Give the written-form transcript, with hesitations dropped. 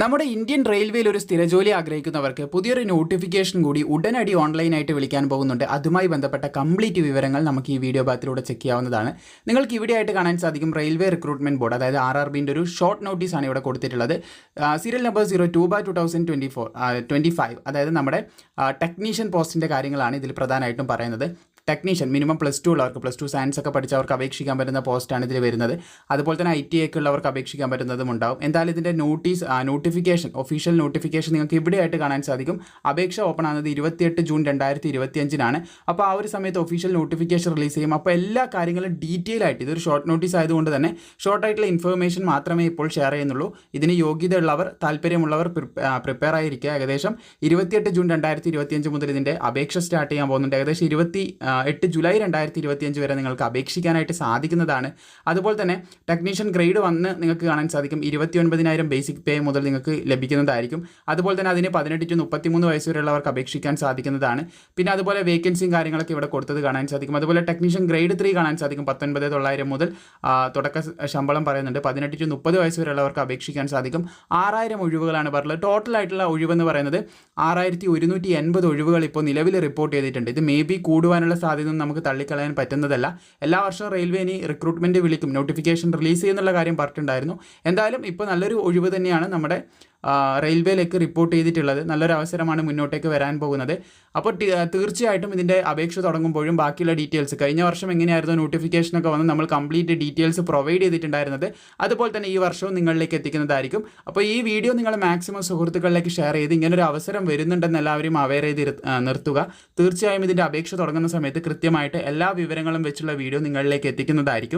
നമ്മുടെ ഇന്ത്യൻ റെയിൽവേയിൽ ഒരു സ്ഥിരജോലി ആഗ്രഹിക്കുന്നവർക്ക് പുതിയൊരു നോട്ടിഫിക്കേഷൻ കൂടി ഉടനടി ഓൺലൈനായിട്ട് വിളിക്കാൻ പോകുന്നുണ്ട്. അതുമായി ബന്ധപ്പെട്ട കംപ്ലീറ്റ് വിവരങ്ങൾ നമുക്ക് ഈ വീഡിയോ ഭാഗത്തിലൂടെ ചെക്ക് ചെയ്യാവുന്നതാണ്. നിങ്ങൾക്ക് ഇവിടെ ആയിട്ട് കാണാൻ സാധിക്കും റെയിൽവേ റിക്രൂട്ട്മെന്റ് ബോർഡ്, അതായത് RRBൻ്റെ ഒരു ഷോർട്ട് നോട്ടീസാണ് ഇവിടെ കൊടുത്തിട്ടുള്ളത്. സീരിയൽ നമ്പർ 02/2025, അതായത് നമ്മുടെ ടെക്നീഷ്യൻ പോസ്റ്റിൻ്റെ കാര്യങ്ങളാണ് ഇതിൽ പ്രധാനമായിട്ടും പറയുന്നത്. ടെക്നീഷ്യൻ മിനിമം +2 ഉള്ളവർക്ക്, +2 സയൻസ് ഒക്കെ പഠിച്ചവർക്ക് അപേക്ഷിക്കാൻ പറ്റുന്ന പോസ്റ്റാണ് ഇതിൽ വരുന്നത്. അതുപോലെ തന്നെ ITI ഒക്കെ ഉള്ളവർക്ക് അപേക്ഷിക്കാൻ പറ്റുന്നതും ഉണ്ടാവും. എന്തായാലും ഇതിൻ്റെ നോട്ടിഫിക്കേഷൻ, ഒഫീഷ്യൽ നോട്ടിഫിക്കേഷൻ നിങ്ങൾക്ക് ഇവിടെയായിട്ട് കാണാൻ സാധിക്കും. അപേക്ഷ ഓപ്പൺ ആകുന്നത് 28 ജൂൺ 2025 അപ്പോൾ ആ ഒരു സമയത്ത് ഒഫീഷ്യൽ നോട്ടിഫിക്കേഷൻ റിലീസ് ചെയ്യും. അപ്പോൾ എല്ലാ കാര്യങ്ങളും ഡീറ്റെയിൽ ആയിട്ട്, ഇതൊരു ഷോർട്ട് നോട്ടീസ് ആയതുകൊണ്ട് തന്നെ ഷോർട്ടായിട്ടുള്ള ഇൻഫർമേഷൻ മാത്രമേ ഇപ്പോൾ ഷെയർ ചെയ്യുന്നുള്ളൂ. ഇതിന് യോഗ്യതയുള്ളവർ, താല്പര്യമുള്ളവർ പ്രിപ്പയർ ആയിരിക്കുക. ഏകദേശം 28 ജൂൺ 2025 മുതൽ ഇതിൻ്റെ അപേക്ഷ സ്റ്റാർട്ട് ചെയ്യാൻ പോകുന്നുണ്ട്. ഏകദേശം 8 ജൂലൈ 2025 വരെ നിങ്ങൾക്ക് അപേക്ഷിക്കാനായിട്ട് സാധിക്കുന്നതാണ്. അതുപോലെ തന്നെ ടെക്നീഷ്യൻ ഗ്രേഡ് 1 നിങ്ങൾക്ക് കാണാൻ സാധിക്കും 29,000 ബേസിക് പേ മുതൽ നിങ്ങൾക്ക് ലഭിക്കുന്നതായിരിക്കും. അതുപോലെ തന്നെ അതിന് 18 to 33 വയസ്സ് വരെയുള്ളവർക്ക് അപേക്ഷിക്കാൻ സാധിക്കുന്നതാണ്. പിന്നെ അതുപോലെ വേക്കൻസിയും കാര്യങ്ങളൊക്കെ ഇവിടെ കൊടുത്തത് കാണാൻ സാധിക്കും. അതുപോലെ ടെക്നീഷ്യൻ ഗ്രേഡ് 3 കാണാൻ സാധിക്കും 19,900 മുതൽ തുടക്ക ശമ്പളം പറയുന്നുണ്ട്. 18 to 30 വയസ്സ് വരെയുള്ളവർക്ക് അപേക്ഷിക്കാൻ സാധിക്കും. 6,000 ഒഴിവുകളാണ് പറഞ്ഞത്. ടോട്ടലായിട്ടുള്ള ഒഴിവെന്ന് പറയുന്നത് 6,180 ഒഴിവുകൾ ഇപ്പോൾ നിലവിൽ റിപ്പോർട്ട് ചെയ്തിട്ടുണ്ട്. ഇത് മേ ബി കൂടുവാനുള്ള സാധ്യത നമുക്ക് തള്ളിക്കളയാൻ പറ്റുന്നതല്ല. എല്ലാ വർഷവും റെയിൽവേ ഇനി റിക്രൂട്ട്മെൻറ്റ് വിളിക്കും, നോട്ടിഫിക്കേഷൻ റിലീസ് ചെയ്യുന്നുള്ള കാര്യം പറഞ്ഞിട്ടുണ്ടായിരുന്നു. എന്തായാലും ഇപ്പോൾ നല്ലൊരു ഒഴിവ് തന്നെയാണ് നമ്മുടെ റെയിൽവേയിലേക്ക് റിപ്പോർട്ട് ചെയ്തിട്ടുള്ളത്. നല്ലൊരു അവസരമാണ് മുന്നോട്ടേക്ക് വരാൻ പോകുന്നത്. അപ്പോൾ തീർച്ചയായിട്ടും ഇതിൻ്റെ അപേക്ഷ തുടങ്ങുമ്പോഴും ബാക്കിയുള്ള ഡീറ്റെയിൽസ്, കഴിഞ്ഞ വർഷം എങ്ങനെയായിരുന്നു നോട്ടിഫിക്കേഷനൊക്കെ വന്ന് നമ്മൾ കംപ്ലീറ്റ് ഡീറ്റെയിൽസ് പ്രൊവൈഡ് ചെയ്തിട്ടുണ്ടായിരുന്നത്, അതുപോലെ തന്നെ ഈ വർഷവും നിങ്ങളിലേക്ക് എത്തിക്കുന്നതായിരിക്കും. അപ്പോൾ ഈ വീഡിയോ നിങ്ങൾ മാക്സിമം സുഹൃത്തുക്കളിലേക്ക് ഷെയർ ചെയ്ത് ഇങ്ങനൊരു അവസരം വരുന്നുണ്ടെന്ന് എല്ലാവരും അവെയർ ചെയ്ത് നിർത്തുക. തീർച്ചയായും ഇതിൻ്റെ അപേക്ഷ തുടങ്ങുന്ന സമയത്ത് കൃത്യമായിട്ട് എല്ലാ വിവരങ്ങളും വെച്ചുള്ള വീഡിയോ നിങ്ങളിലേക്ക് എത്തിക്കുന്നതായിരിക്കും.